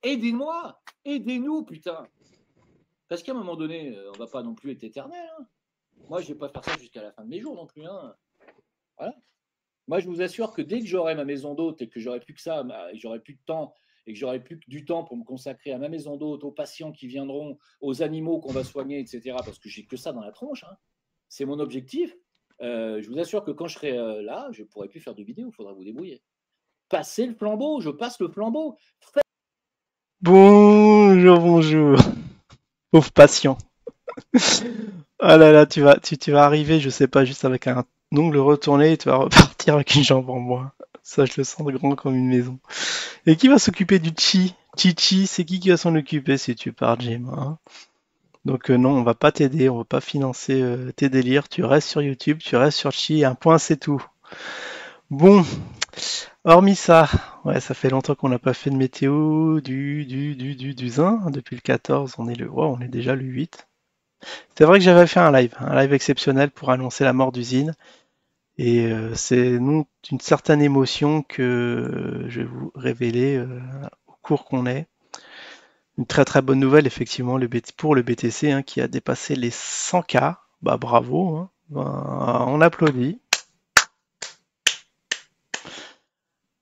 Aidez-moi, aidez-nous, putain. Parce qu'à un moment donné, on va pas non plus être éternel. Hein. Moi, je vais pas faire ça jusqu'à la fin de mes jours non plus. Hein. Voilà. Moi, je vous assure que dès que j'aurai ma maison d'hôte et que j'aurai plus que ça, j'aurai plus de temps et que j'aurai plus que du temps pour me consacrer à ma maison d'hôte, aux patients qui viendront, aux animaux qu'on va soigner, etc. Parce que j'ai que ça dans la tronche. Hein. C'est mon objectif. Je vous assure que quand je serai là, je pourrai plus faire de vidéos. Il faudra vous débrouiller. Passez le flambeau. Je passe le flambeau. Bonjour, bonjour. Pauvre patient. Ah là là, tu vas arriver, je sais pas, juste avec un ongle retourné et tu vas repartir avec une jambe en moins. Ça, je le sens grand comme une maison. Et qui va s'occuper du chi? Chi, c'est qui va s'en occuper si tu pars, Jim, hein? Donc non, on va pas t'aider, on va pas financer tes délires. Tu restes sur YouTube, tu restes sur Chi, un point c'est tout. Bon, hormis ça, ouais, ça fait longtemps qu'on n'a pas fait de météo du zin. Depuis le 14, on est déjà le 8. C'est vrai que j'avais fait un live exceptionnel pour annoncer la mort d'usine. Et c'est nous une certaine émotion que je vais vous révéler au cours qu'on est. Une très très bonne nouvelle, effectivement, pour le BTC hein, qui a dépassé les 100K. Bah bravo, hein. Ben, on applaudit.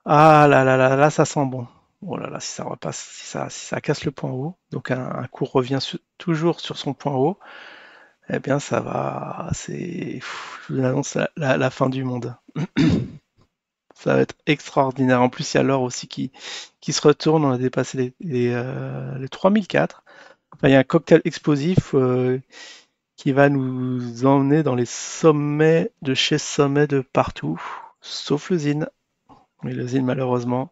Ah là là là là, ça sent bon. Oh là là, si ça repasse, si ça casse le point haut, donc un cours revient toujours sur son point haut, eh bien ça va, je vous annonce la fin du monde. Ça va être extraordinaire. En plus, il y a l'or aussi qui se retourne. On a dépassé les 3004. Enfin, il y a un cocktail explosif qui va nous emmener dans les sommets de chez sommets de partout, sauf l'usine. Mais l'usine, malheureusement,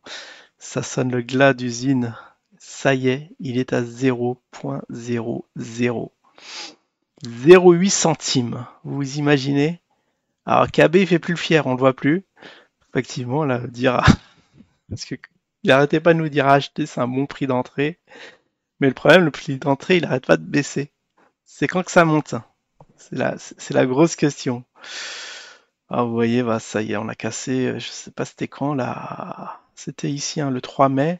ça sonne le glas d'usine. Ça y est, il est à 0,0008 centimes. Vous imaginez? Alors, KB, il fait plus le fier, on le voit plus. Effectivement, là, dira. Parce que il arrêtait pas de nous dire acheter, c'est un bon prix d'entrée. Mais le problème, le prix d'entrée, il arrête pas de baisser. C'est quand que ça monte? C'est la grosse question. Ah, vous voyez, bah, ça y est, on a cassé, je sais pas c'était quand, là. C'était ici, hein, le 3 mai.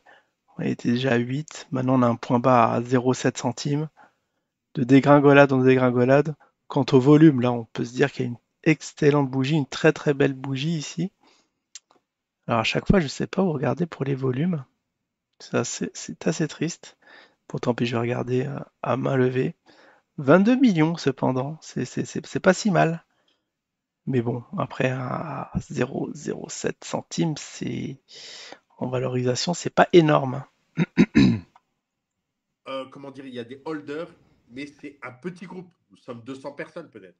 On était déjà à 8. Maintenant, on a un point bas à 0,7 centimes. De dégringolade en dégringolade. Quant au volume, là, on peut se dire qu'il y a une excellente bougie, une très très belle bougie ici. Alors, à chaque fois, je sais pas où regarder pour les volumes. C'est assez triste. Pourtant, puis je vais regarder à main levée. 22 millions cependant, c'est pas si mal. Mais bon, après à 0,07 centimes, c'est en valorisation, c'est pas énorme. Comment dire, il y a des holders, mais c'est un petit groupe. Nous sommes 200 personnes peut-être.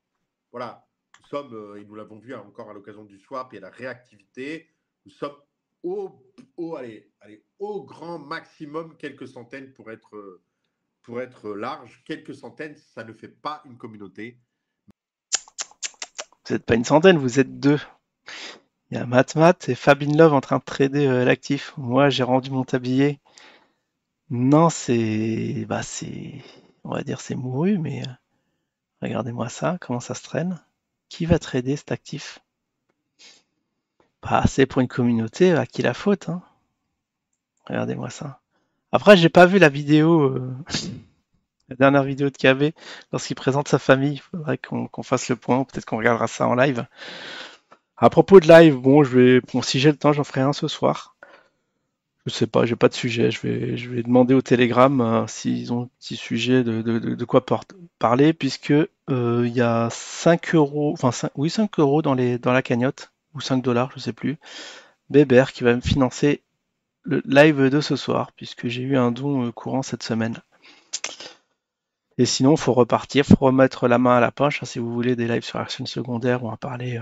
Voilà. Nous sommes, et nous l'avons vu encore à l'occasion du swap et à la réactivité, nous sommes au grand maximum quelques centaines pour être large. Quelques centaines, ça ne fait pas une communauté. Vous n'êtes pas une centaine, vous êtes deux. Il y a Matt et Fabin Love en train de trader l'actif. Moi, j'ai rendu mon tablier. Non, on va dire c'est mouru, mais regardez-moi ça, comment ça se traîne. Qui va trader cet actif? Pas assez pour une communauté, à qui la faute, hein? Regardez-moi ça. Après, j'ai pas vu la vidéo, la dernière vidéo de KB, lorsqu'il présente sa famille. Il faudrait qu'on fasse le point, peut-être qu'on regardera ça en live. À propos de live, bon, si j'ai le temps, j'en ferai un ce soir. Je sais pas, j'ai pas de sujet. Je vais demander au Telegram s'ils ont un petit sujet de quoi parler, puisque il y a 5 euros, enfin 5 euros dans la cagnotte, ou 5 dollars, je sais plus. Bébert qui va me financer le live de ce soir, puisque j'ai eu un don courant cette semaine. Et sinon, faut repartir, faut remettre la main à la poche, hein, si vous voulez des lives sur Action Secondaire ou à parler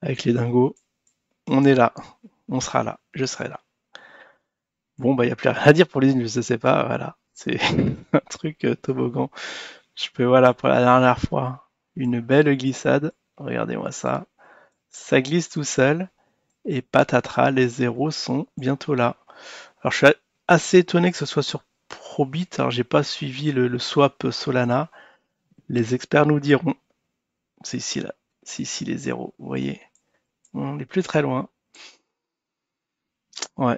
avec les dingos. On est là, on sera là, je serai là. Bon, bah, il n'y a plus rien à dire pour les îles, je sais pas, voilà. C'est un truc toboggan. Je peux, voilà, pour la dernière fois, une belle glissade. Regardez-moi ça. Ça glisse tout seul. Et patatras, les zéros sont bientôt là. Alors, je suis assez étonné que ce soit sur Probit. Alors, j'ai pas suivi le swap Solana. Les experts nous diront. C'est ici, là. C'est ici les zéros, vous voyez. On n'est plus très loin. Ouais.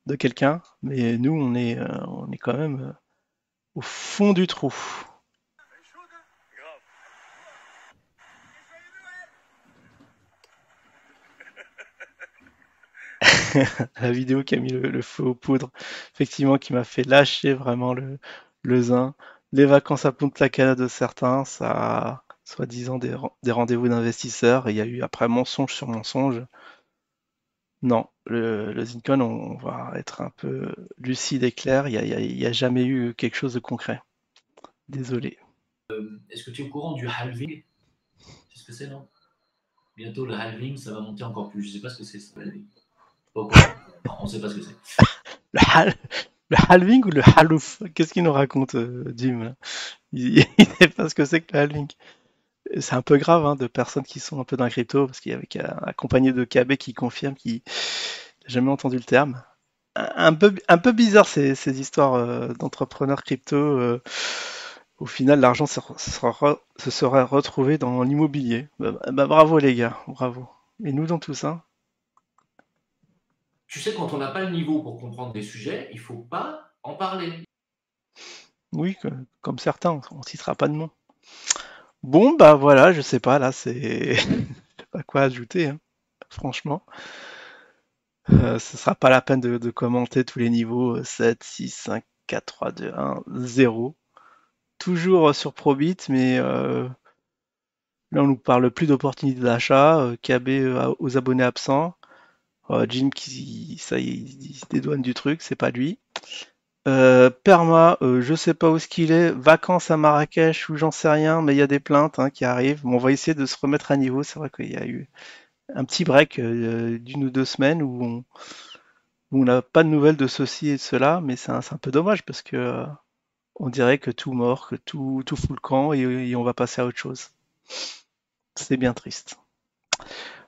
de quelqu'un, mais nous, on est quand même au fond du trou. La vidéo qui a mis le feu aux poudres, effectivement, qui m'a fait lâcher vraiment le zin. Les vacances à Punta Cana de certains, ça a soi-disant des rendez-vous d'investisseurs, et il y a eu après mensonge sur mensonge. Non, le Zincon, on va être un peu lucide et clair, il y a jamais eu quelque chose de concret. Désolé. Est-ce que tu es au courant du halving? C'est ce que c'est, non? Bientôt, le halving, ça va monter encore plus. Je ne sais pas ce que c'est, ça, le halving. Pas au courant? Non, on ne sait pas ce que c'est. Le halving ou le halouf? Qu'est-ce qu'il nous raconte, Jim là? Il sait pas ce que c'est que le halving. C'est un peu grave hein, de personnes qui sont un peu dans la crypto, parce qu'il y avait accompagné de KB qui confirme qu'il n'a jamais entendu le terme. Un peu bizarre ces histoires d'entrepreneurs crypto. Au final, l'argent se serait retrouvé dans l'immobilier. Bravo les gars, bravo. Et nous dans tout ça? Tu sais, quand on n'a pas le niveau pour comprendre des sujets, il ne faut pas en parler. Oui, comme certains, on ne citera pas de nom. Bon, bah voilà, je sais pas, là, c'est... je sais pas quoi ajouter, hein, franchement. Ce sera pas la peine de commenter tous les niveaux 7, 6, 5, 4, 3, 2, 1, 0. Toujours sur Probit, mais là on nous parle plus d'opportunités d'achat, KB aux abonnés absents, Jim qui ça y est, il se dédouane du truc, c'est pas lui. Perma, je sais pas où ce qu'il est, vacances à Marrakech ou j'en sais rien, mais il y a des plaintes hein, qui arrivent. Bon, on va essayer de se remettre à niveau. C'est vrai qu'il y a eu un petit break d'une ou deux semaines où on n'a pas de nouvelles de ceci et de cela, mais c'est un peu dommage parce que on dirait que tout mort, que tout fout le camp et on va passer à autre chose. C'est bien triste.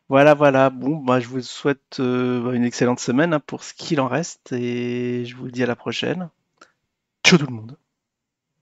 Voilà, voilà. Bon, bah, je vous souhaite une excellente semaine hein, pour ce qu'il en reste et je vous dis à la prochaine. Ciao tout le monde.